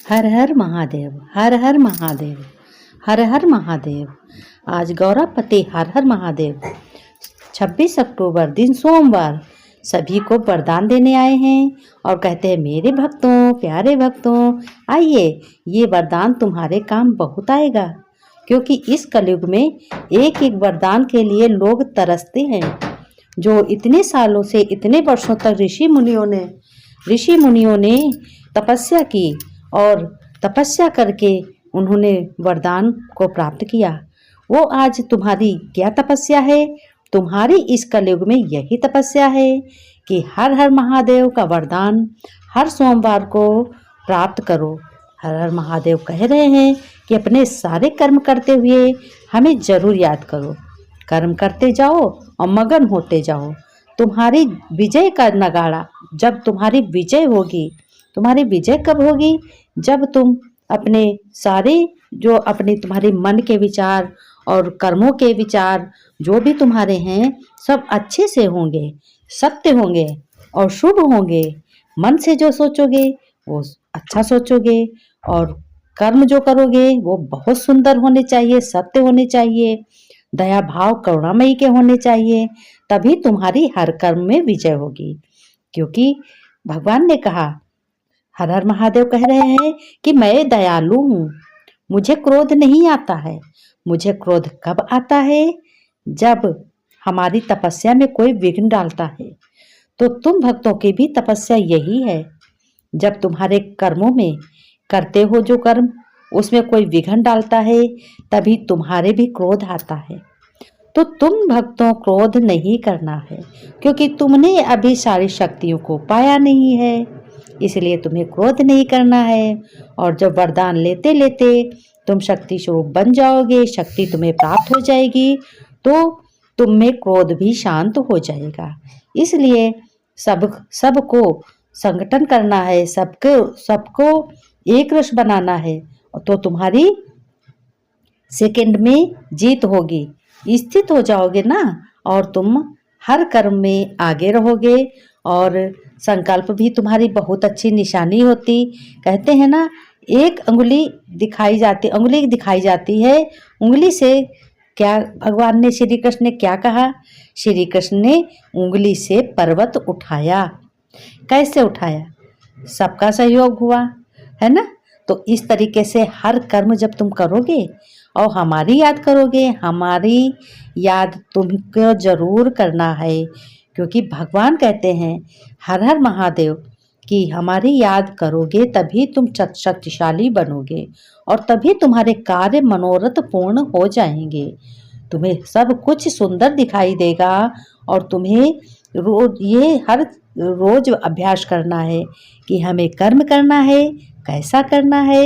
हर हर महादेव, हर हर महादेव, हर हर महादेव। आज गौरापति हर हर महादेव 26 अक्टूबर दिन सोमवार सभी को वरदान देने आए हैं और कहते हैं मेरे भक्तों, प्यारे भक्तों, आइए, ये वरदान तुम्हारे काम बहुत आएगा। क्योंकि इस कलयुग में एक एक वरदान के लिए लोग तरसते हैं। जो इतने सालों से, इतने वर्षों तक ऋषि मुनियों ने तपस्या की और तपस्या करके उन्होंने वरदान को प्राप्त किया। वो आज तुम्हारी क्या तपस्या है? तुम्हारी इस कलयुग में यही तपस्या है कि हर हर महादेव का वरदान हर सोमवार को प्राप्त करो। हर हर महादेव कह रहे हैं कि अपने सारे कर्म करते हुए हमें जरूर याद करो। कर्म करते जाओ और मगन होते जाओ। तुम्हारी विजय का नगाड़ा, जब तुम्हारी विजय होगी, तुम्हारी विजय कब होगी? जब तुम अपने सारे तुम्हारे मन के विचार और कर्मों के विचार जो भी तुम्हारे हैं सब अच्छे से होंगे, सत्य होंगे और शुभ होंगे। मन से जो सोचोगे वो अच्छा सोचोगे और कर्म जो करोगे वो बहुत सुंदर होने चाहिए, सत्य होने चाहिए, दया भाव करुणामयी के होने चाहिए। तभी तुम्हारी हर कर्म में विजय होगी। क्योंकि भगवान ने कहा, हर हर महादेव कह रहे हैं कि मैं दयालु हूँ, मुझे क्रोध नहीं आता है। मुझे क्रोध कब आता है? जब हमारी तपस्या में कोई विघ्न डालता है। तो तुम भक्तों की भी तपस्या यही है। जब तुम्हारे कर्मों में करते हो जो कर्म, उसमें कोई विघ्न डालता है, तभी तुम्हारे भी क्रोध आता है। तो तुम भक्तों क्रोध नहीं करना है, क्योंकि तुमने अभी सारी शक्तियों को पाया नहीं है, इसलिए तुम्हें क्रोध नहीं करना है। और जब वरदान लेते लेते तुम शक्ति स्वरूप बन जाओगे, शक्ति तुम्हें प्राप्त हो जाएगी, तो तुम में क्रोध भी शांत हो जाएगा। इसलिए सबको संगठन करना है, सबको एक रस बनाना है, तो तुम्हारी सेकंड में जीत होगी। स्थित हो जाओगे ना, और तुम हर कर्म में आगे रहोगे। और संकल्प भी तुम्हारी बहुत अच्छी निशानी होती। कहते हैं ना, एक उंगली दिखाई जाती है। उंगली से क्या भगवान ने, श्री कृष्ण ने क्या कहा? श्री कृष्ण ने उंगली से पर्वत उठाया। कैसे उठाया? सबका सहयोग हुआ, है ना। तो इस तरीके से हर कर्म जब तुम करोगे और हमारी याद करोगे, हमारी याद तुमको जरूर करना है। क्योंकि भगवान कहते हैं हर हर महादेव कि हमारी याद करोगे तभी तुम शक्तिशाली बनोगे और तभी तुम्हारे कार्य मनोरथ पूर्ण हो जाएंगे। तुम्हें सब कुछ सुंदर दिखाई देगा। और तुम्हें हर रोज अभ्यास करना है कि हमें कर्म करना है, कैसा करना है,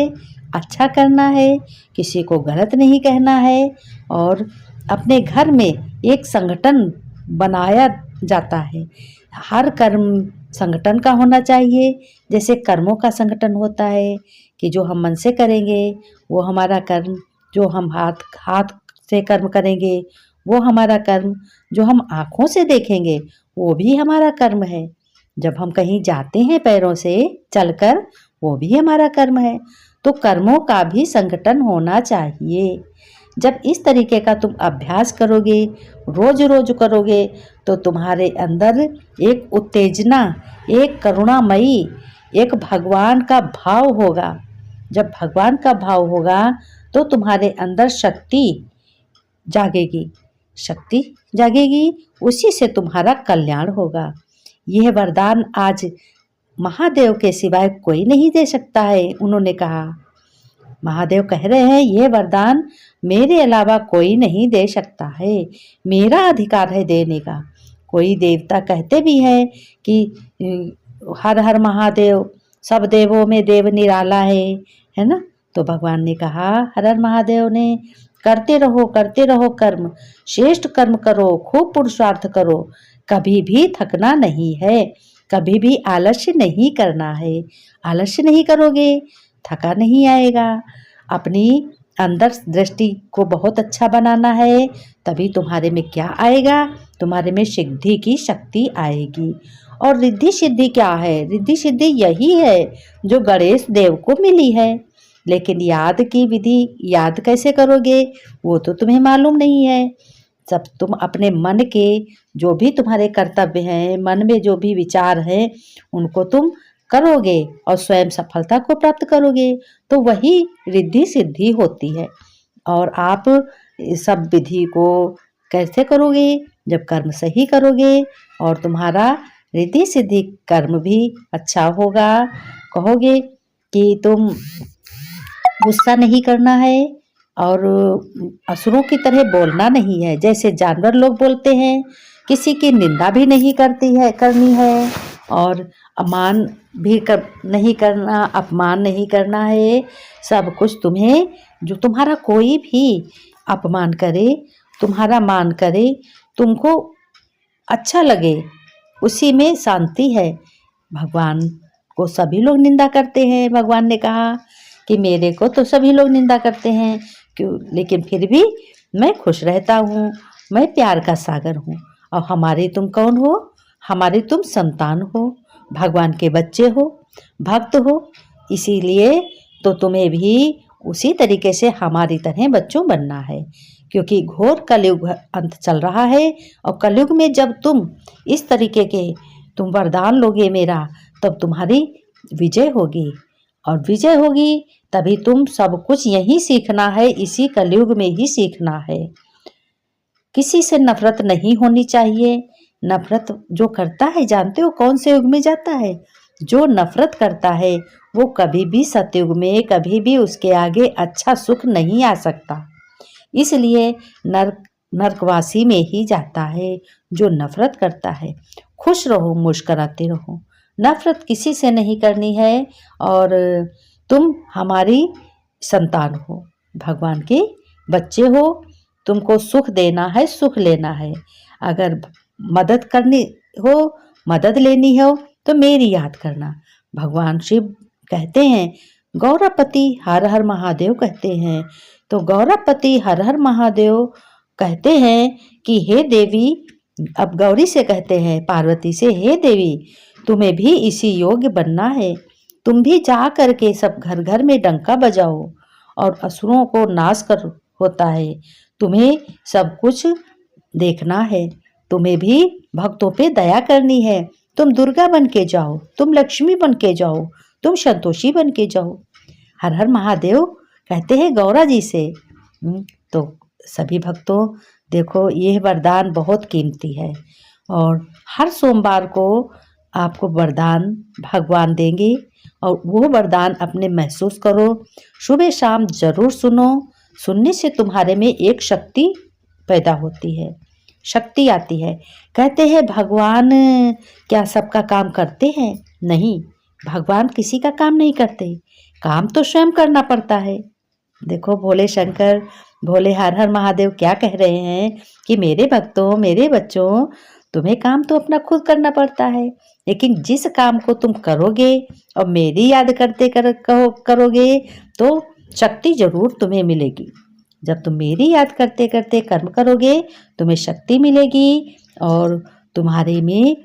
अच्छा करना है, किसी को गलत नहीं कहना है। और अपने घर में एक संगठन बनाया जाता है। हर कर्म संगठन का होना चाहिए। जैसे कर्मों का संगठन होता है कि जो हम मन से करेंगे वो हमारा कर्म, जो हम हाथ से कर्म करेंगे वो हमारा कर्म, जो हम आँखों से देखेंगे वो भी हमारा कर्म है, जब हम कहीं जाते हैं पैरों से चलकर वो भी हमारा कर्म है। तो कर्मों का भी संगठन होना चाहिए। जब इस तरीके का तुम अभ्यास करोगे, रोज रोज करोगे, तो तुम्हारे अंदर एक उत्तेजना, एक करुणामयी, एक भगवान का भाव होगा। जब भगवान का भाव होगा तो तुम्हारे अंदर शक्ति जागेगी, उसी से तुम्हारा कल्याण होगा। यह वरदान आज महादेव के सिवाय कोई नहीं दे सकता है। उन्होंने कहा, महादेव कह रहे हैं यह वरदान मेरे अलावा कोई नहीं दे सकता है, मेरा अधिकार है देने का। कोई देवता कहते भी हैं कि हर हर महादेव, सब देवों में देव निराला है ना। तो भगवान ने कहा, हर हर महादेव ने, करते रहो कर्म, श्रेष्ठ कर्म करो, खूब पुरुषार्थ करो, कभी भी थकना नहीं है, कभी भी आलस्य नहीं करना है। आलस्य नहीं करोगे थका नहीं आएगा। अपनी अंदर दृष्टि को बहुत अच्छा बनाना है, तभी तुम्हारे में क्या आएगा? तुम्हारे में सिद्धि की शक्ति आएगी। और रिद्धि सिद्धि क्या है? रिद्धि सिद्धि यही है जो गणेश देव को मिली है। लेकिन याद की विधि याद कैसे करोगे वो तो तुम्हें मालूम नहीं है। सब तुम अपने मन के जो भी तुम्हारे कर्तव्य हैं, मन में जो भी विचार हैं, उनको तुम करोगे और स्वयं सफलता को प्राप्त करोगे, तो वही रिद्धि सिद्धि होती है। और आप इस सब विधि को कैसे करोगे? जब कर्म सही करोगे और तुम्हारा रिद्धि सिद्धि कर्म भी अच्छा होगा। कहोगे कि तुम गुस्सा नहीं करना है और असुरों की तरह बोलना नहीं है, जैसे जानवर लोग बोलते हैं। किसी की निंदा भी नहीं करनी है और अमान भी नहीं करना, अपमान नहीं करना है। सब कुछ तुम्हें, जो तुम्हारा कोई भी अपमान करे, तुम्हारा मान करे, तुमको अच्छा लगे, उसी में शांति है। भगवान को सभी लोग निंदा करते हैं। भगवान ने कहा कि मेरे को तो सभी लोग निंदा करते हैं, क्यों, लेकिन फिर भी मैं खुश रहता हूँ। मैं प्यार का सागर हूँ। और हमारे तुम कौन हो? हमारे तुम संतान हो, भगवान के बच्चे हो, भक्त हो। इसीलिए तो तुम्हें भी उसी तरीके से हमारी तरह बच्चों बनना है, क्योंकि घोर कलयुग अंत चल रहा है। और कलयुग में जब तुम इस तरीके के तुम वरदान लोगे मेरा, तब तुम्हारी विजय होगी। और विजय होगी तभी तुम सब कुछ यही सीखना है, इसी कलयुग में ही सीखना है। किसी से नफरत नहीं होनी चाहिए। नफरत जो करता है, जानते हो कौन से युग में जाता है? जो नफरत करता है वो कभी भी सतयुग में, कभी भी उसके आगे अच्छा सुख नहीं आ सकता। इसलिए नरकवासी में ही जाता है जो नफरत करता है। खुश रहो, मुस्कुराते रहो, नफरत किसी से नहीं करनी है। और तुम हमारी संतान हो, भगवान के बच्चे हो। तुमको सुख देना है, सुख लेना है। अगर मदद करनी हो, मदद लेनी हो, तो मेरी याद करना। भगवान शिव कहते हैं, गौरापति हर हर महादेव कहते हैं। तो गौरापति हर हर महादेव कहते हैं कि हे देवी, अब गौरी से कहते हैं पार्वती से, हे देवी तुम्हें भी इसी योग्य बनना है। तुम भी जा करके सब घर घर में डंका बजाओ और असुरों को नाश कर होता है। तुम्हें सब कुछ देखना है, तुम्हें भी भक्तों पे दया करनी है। तुम दुर्गा बन के जाओ, तुम लक्ष्मी बन के जाओ, तुम संतोषी बन के जाओ। हर हर महादेव कहते हैं गौरा जी से। तो सभी भक्तों, देखो यह वरदान बहुत कीमती है और हर सोमवार को आपको वरदान भगवान देंगे और वो वरदान अपने महसूस करो। सुबह शाम जरूर सुनो। सुनने से तुम्हारे में एक शक्ति पैदा होती है, शक्ति आती है। कहते हैं भगवान क्या सबका काम करते हैं? नहीं, भगवान किसी का काम नहीं करते, काम तो स्वयं करना पड़ता है। देखो भोले शंकर, भोले हर हर महादेव क्या कह रहे हैं कि मेरे भक्तों, मेरे बच्चों, तुम्हें काम तो अपना खुद करना पड़ता है, लेकिन जिस काम को तुम करोगे और मेरी याद करते करोगे तो शक्ति जरूर तुम्हें मिलेगी। जब तुम मेरी याद करते करते कर्म करोगे, तुम्हें शक्ति मिलेगी और तुम्हारे में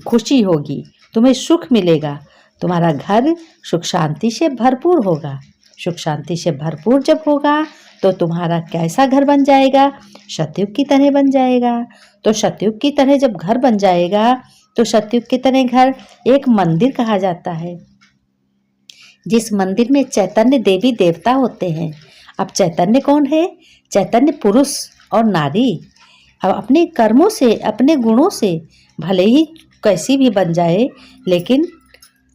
खुशी होगी, तुम्हें सुख मिलेगा। तुम्हारा घर सुख शांति से भरपूर होगा। सुख शांति से भरपूर जब होगा तो तुम्हारा कैसा घर बन जाएगा? सतयुग की तरह बन जाएगा। तो सतयुग की तरह जब घर बन जाएगा तो सतयुग की तरह घर एक मंदिर कहा जाता है, जिस मंदिर में चैतन्य देवी देवता होते हैं। अब चैतन्य कौन है? चैतन्य पुरुष और नारी। अब अपने कर्मों से, अपने गुणों से भले ही कैसी भी बन जाए, लेकिन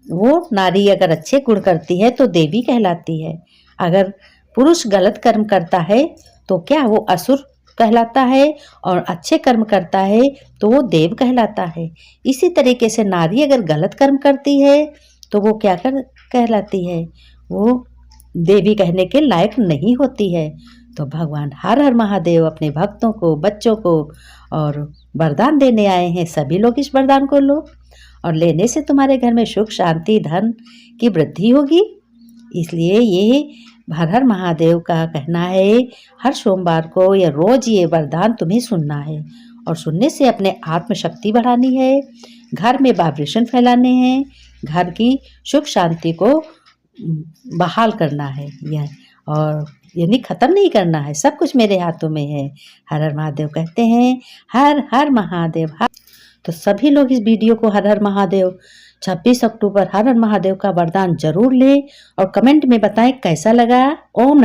वो नारी अगर अच्छे गुण करती है तो देवी कहलाती है। अगर पुरुष गलत कर्म करता है तो क्या वो असुर कहलाता है, और अच्छे कर्म करता है तो वो देव कहलाता है। इसी तरीके से नारी अगर गलत कर्म करती है तो वो क्या कहलाती है? वो देवी कहने के लायक नहीं होती है। तो भगवान हर हर महादेव अपने भक्तों को, बच्चों को और वरदान देने आए हैं। सभी लोग इस वरदान को लो और लेने से तुम्हारे घर में सुख शांति धन की वृद्धि होगी। इसलिए ये हर हर महादेव का कहना है, हर सोमवार को या रोज ये वरदान तुम्हें सुनना है और सुनने से अपने आत्मशक्ति बढ़ानी है। घर में वाइब्रेशन फैलाने हैं, घर की सुख शांति को बहाल करना है यह, और यानी ख़त्म नहीं करना है। सब कुछ मेरे हाथों में है। हर हर महादेव कहते हैं, हर हर महादेव। तो सभी लोग इस वीडियो को हर हर महादेव 26 अक्टूबर हर हर महादेव का वरदान जरूर लें और कमेंट में बताएं कैसा लगा। ओम